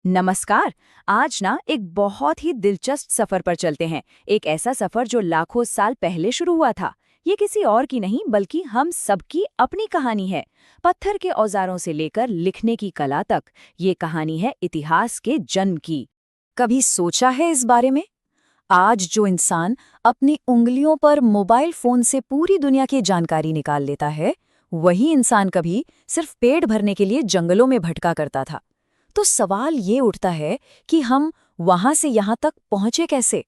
नमस्कार। आज ना एक बहुत ही दिलचस्प सफर पर चलते हैं। एक ऐसा सफर जो लाखों साल पहले शुरू हुआ था। ये किसी और की नहीं बल्कि हम सबकी अपनी कहानी है। पत्थर के औजारों से लेकर लिखने की कला तक ये कहानी है इतिहास के जन्म की। कभी सोचा है इस बारे में? आज जो इंसान अपनी उंगलियों पर मोबाइल फोन से पूरी दुनिया की जानकारी निकाल लेता है, वही इंसान कभी सिर्फ पेट भरने के लिए जंगलों में भटका करता था। तो सवाल ये उठता है कि हम वहां से यहां तक पहुंचे कैसे?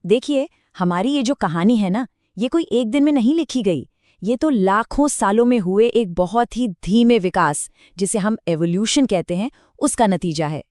देखिए, हमारी ये जो कहानी है ना, ये कोई एक दिन में नहीं लिखी गई। ये तो लाखों सालों में हुए एक बहुत ही धीमे विकास, जिसे हम एवोल्यूशन कहते हैं, उसका नतीजा है।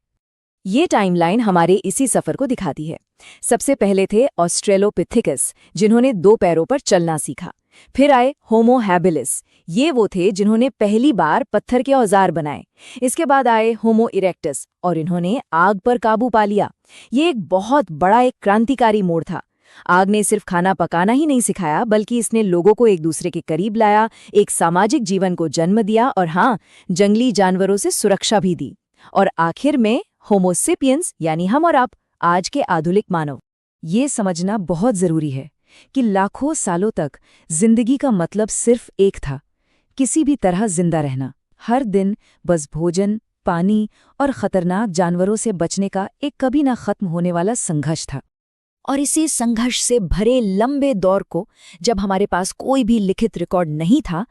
ये टाइमलाइन हमारे इसी सफर को दिखाती है। सबसे पहले थे ऑस्ट्रेलोपिथेकस, जिन्होंने 2 पैरों पर चलना सीखा। फिर आए होमो हैबिलिस, ये वो थे जिन्होंने पहली बार पत्थर के औजार बनाए। इसके बाद आए होमो इरेक्टस, और इन्होंने आग पर काबू पा लिया। ये एक बहुत बड़ा एक क्रांतिकारी मोड़ था। आग ने सिर्फ खाना पकाना ही नहीं सिखाया, बल्कि इसने लोगों को एक दूसरे के करीब लाया, एक सामाजिक जीवन को जन्म दिया और हाँ, जंगली जानवरों से सुरक्षा भी दी। और आखिर में होमो सेपियंस, यानी हम और आप, आज के आधुनिक मानव। ये समझना बहुत जरूरी है कि लाखों सालों तक जिंदगी का मतलब सिर्फ एक था, किसी भी तरह जिंदा रहना। हर दिन बस भोजन, पानी और खतरनाक जानवरों से बचने का एक कभी ना खत्म होने वाला संघर्ष था। और इसी संघर्ष से भरे लंबे दौर को, जब हमारे पास कोई भी लिखित रिकॉर्ड नहीं था,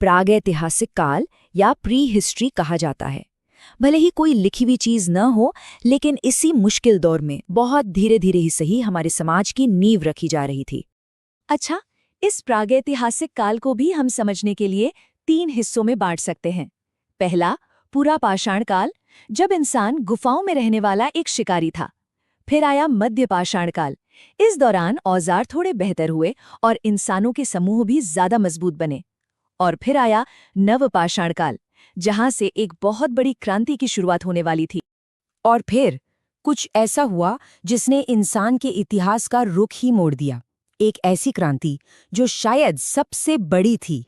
प्रागैतिहासिक काल या प्री हिस्ट्री कहा जाता है। भले ही कोई लिखी हुई चीज न हो, लेकिन इसी मुश्किल दौर में बहुत धीरे धीरे ही सही हमारे समाज की नींव रखी जा रही थी। अच्छा, इस प्रागैतिहासिक काल को भी हम समझने के लिए 3 हिस्सों में बांट सकते हैं। पहला, पूरा पाषाण काल, जब इंसान गुफाओं में रहने वाला एक शिकारी था। फिर आया मध्य पाषाण काल। इस दौरान औजार थोड़े बेहतर हुए और इंसानों के समूह भी ज्यादा मजबूत बने। और फिर आया नव पाषाण काल, जहां से एक बहुत बड़ी क्रांति की शुरुआत होने वाली थी। और फिर कुछ ऐसा हुआ जिसने इंसान के इतिहास का रुख ही मोड़ दिया। एक ऐसी क्रांति जो शायद सबसे बड़ी थी।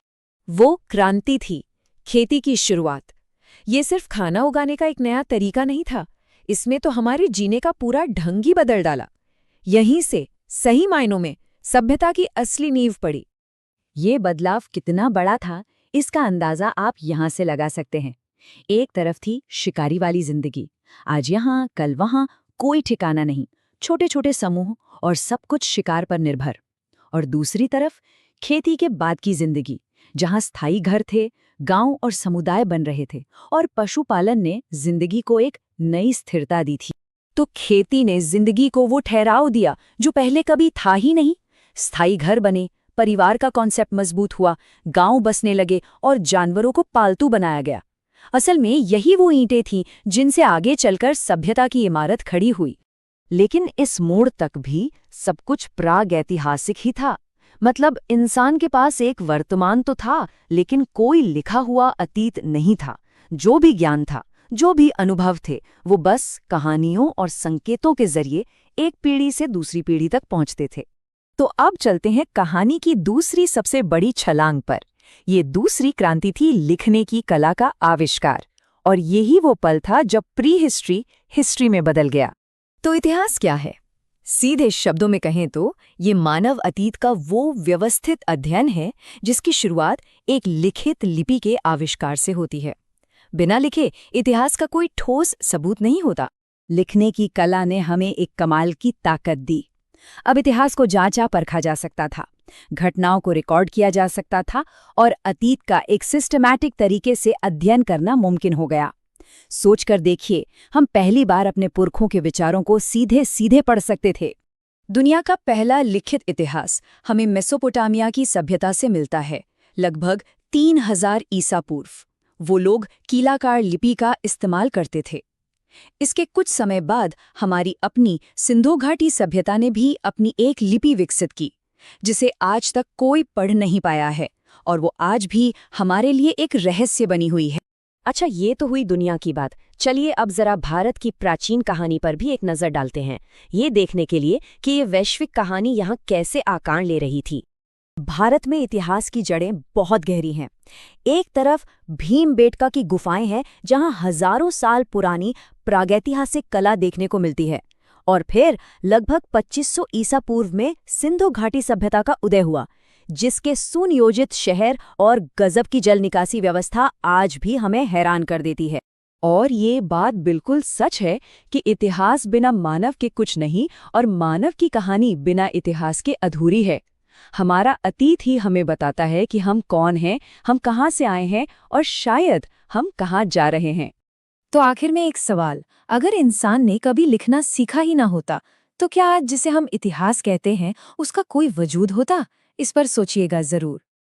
वो क्रांति थी खेती की शुरुआत। ये सिर्फ खाना उगाने का एक नया तरीका नहीं था, इसमें तो हमारे जीने का पूरा ढंग ही बदल डाला। यहीं से सही मायनों में सभ्यता की असली नींव पड़ी। ये बदलाव कितना बड़ा था, इसका अंदाजा आप यहाँ से लगा सकते हैं। एक तरफ थी शिकारी वाली जिंदगी, आज यहाँ कल वहाँ, कोई ठिकाना नहीं, छोटे छोटे समूह और सब कुछ शिकार पर निर्भर। और दूसरी तरफ खेती के बाद की जिंदगी, जहाँ स्थायी घर थे, गांव और समुदाय बन रहे थे, और पशुपालन ने जिंदगी को एक नई स्थिरता दी थी। तो खेती ने जिंदगी को वो ठहराव दिया जो पहले कभी था ही नहीं। स्थायी घर बने, परिवार का कॉन्सेप्ट मजबूत हुआ, गांव बसने लगे और जानवरों को पालतू बनाया गया। असल में यही वो ईंटें थीं जिनसे आगे चलकर सभ्यता की इमारत खड़ी हुई। लेकिन इस मोड़ तक भी सब कुछ प्रागैतिहासिक ही था। मतलब इंसान के पास एक वर्तमान तो था, लेकिन कोई लिखा हुआ अतीत नहीं था। जो भी ज्ञान था, जो भी अनुभव थे, वो बस कहानियों और संकेतों के जरिए एक पीढ़ी से दूसरी पीढ़ी तक पहुंचते थे। तो अब चलते हैं कहानी की दूसरी सबसे बड़ी छलांग पर। ये दूसरी क्रांति थी लिखने की कला का आविष्कार। और यही वो पल था जब प्री हिस्ट्री हिस्ट्री में बदल गया। तो इतिहास क्या है? सीधे शब्दों में कहें तो ये मानव अतीत का वो व्यवस्थित अध्ययन है जिसकी शुरुआत एक लिखित लिपि के आविष्कार से होती है। बिना लिखे इतिहास का कोई ठोस सबूत नहीं होता। लिखने की कला ने हमें एक कमाल की ताकत दी। अब इतिहास को जांचा परखा जा सकता था, घटनाओं को रिकॉर्ड किया जा सकता था और अतीत का एक सिस्टमैटिक तरीके से अध्ययन करना मुमकिन हो गया। सोचकर देखिए, हम पहली बार अपने पुरखों के विचारों को सीधे सीधे पढ़ सकते थे। दुनिया का पहला लिखित इतिहास हमें मेसोपोटामिया की सभ्यता से मिलता है, लगभग 3000 ईसा पूर्व। वो लोग कीलाकार लिपि का इस्तेमाल करते थे। इसके कुछ समय बाद हमारी अपनी सिंधु घाटी सभ्यता ने भी अपनी एक लिपि विकसित की, जिसे आज तक कोई पढ़ नहीं पाया है, और वो आज भी हमारे लिए एक रहस्य बनी हुई है। अच्छा, ये तो हुई दुनिया की बात। चलिए अब जरा भारत की प्राचीन कहानी पर भी एक नज़र डालते हैं, ये देखने के लिए कि ये वैश्विक कहानी यहाँ कैसे आकार ले रही थी। भारत में इतिहास की जड़ें बहुत गहरी हैं। एक तरफ भीमबेटका की गुफाएं हैं जहां हजारों साल पुरानी प्रागैतिहासिक कला देखने को मिलती है, और फिर लगभग 2500 ईसा पूर्व में सिंधु घाटी सभ्यता का उदय हुआ, जिसके सुनियोजित शहर और गजब की जल निकासी व्यवस्था आज भी हमें हैरान कर देती है। और ये बात बिल्कुल सच है कि इतिहास बिना मानव के कुछ नहीं और मानव की कहानी बिना इतिहास के अधूरी है। हमारा अतीत ही हमें बताता है कि हम कौन हैं, हम कहाँ से आए हैं और शायद हम कहाँ जा रहे हैं। तो आखिर में एक सवाल, अगर इंसान ने कभी लिखना सीखा ही ना होता, तो क्या आज जिसे हम इतिहास कहते हैं उसका कोई वजूद होता? इस पर सोचिएगा जरूर।